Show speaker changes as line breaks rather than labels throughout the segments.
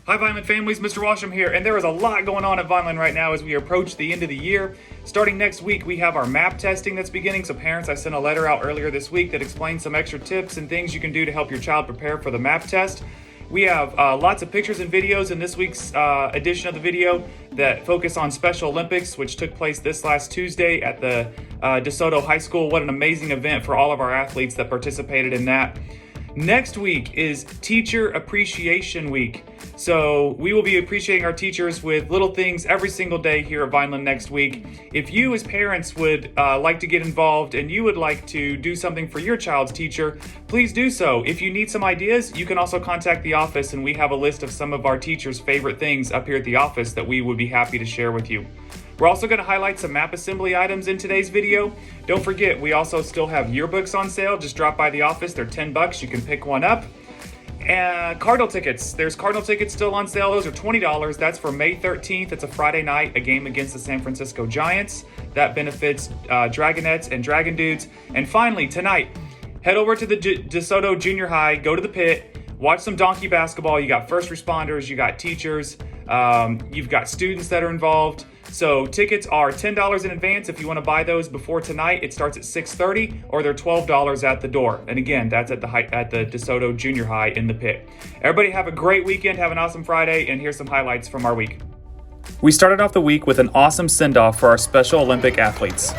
Hi Vineland families, Mr. Washam here, and there is a lot going on at Vineland right now as we approach the end of the year. Starting next week, we have our MAP testing that's beginning, so parents, I sent a letter out earlier this week that explains some extra tips and things you can do to help your child prepare for the MAP test. We have lots of pictures and videos in this week's edition of the video that focus on Special Olympics, which took place this last Tuesday at the DeSoto High School. What an amazing event for all of our athletes that participated in that. Next week is Teacher Appreciation Week. So we will be appreciating our teachers with little things every single day here at Vineland next week. If you as parents would like to get involved and you would like to do something for your child's teacher, please do so. If you need some ideas, you can also contact the office, and we have a list of some of our teachers' favorite things up here at the office that we would be happy to share with you. We're also going to highlight some MAP assembly items in today's video. Don't forget, we also still have yearbooks on sale. Just drop by the office. They're $10. You can pick one up. And Cardinal tickets. There's Cardinal tickets still on sale. Those are $20. That's for May 13th. It's a Friday night, a game against the San Francisco Giants. That benefits Dragonettes and Dragon Dudes. And finally, tonight, head over to the DeSoto Junior High, go to the pit, watch some donkey basketball. You got first responders, you got teachers, you've got students that are involved. So tickets are $10 in advance if you want to buy those before tonight. It starts at 6:30, or they're $12 at the door. And again, that's at the DeSoto Junior High in the pit. Everybody have a great weekend. Have an awesome Friday. And here's some highlights from our week. We started off the week with an awesome send-off for our Special Olympic athletes.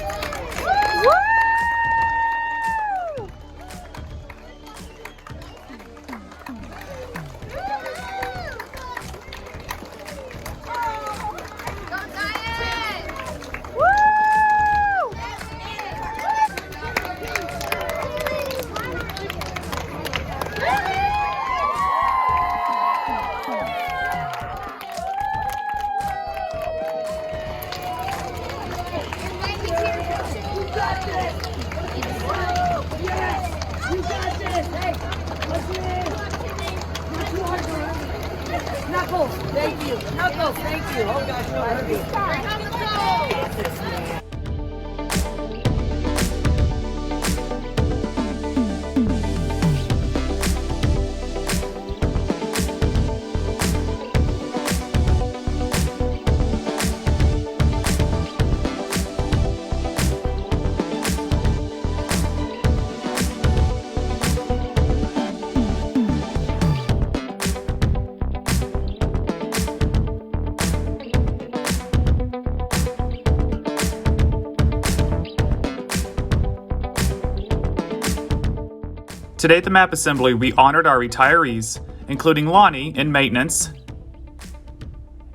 Knuckles, thank you. Knuckles, thank you. Oh gosh, no,
Today at the MAP Assembly, we honored our retirees, including Lonnie in maintenance,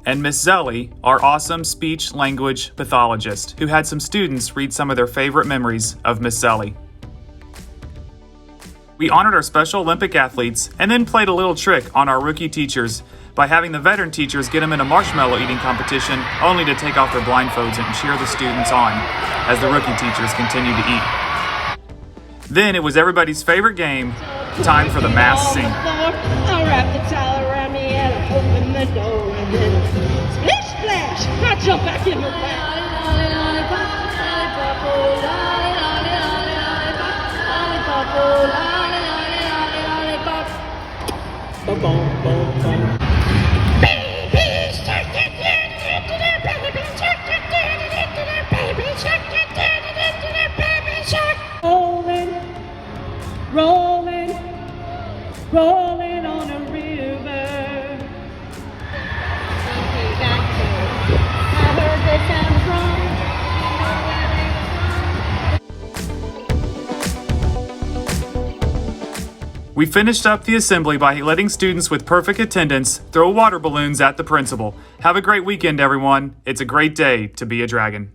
and Miss Zelly, our awesome speech language pathologist, who had some students read some of their favorite memories of Miss Zelly. We honored our Special Olympic athletes and then played a little trick on our rookie teachers by having the veteran teachers get them in a marshmallow eating competition, only to take off their blindfolds and cheer the students on as the rookie teachers continue to eat. Then it was everybody's favorite game, time for the mass scene.
I'll wrap the towel around me and I open the door and then splish splash, I jump back in the bath. Rolling, rolling on a river. I heard they sound.
We finished up the assembly by letting students with perfect attendance throw water balloons at the principal. Have a great weekend, everyone. It's a great day to be a dragon.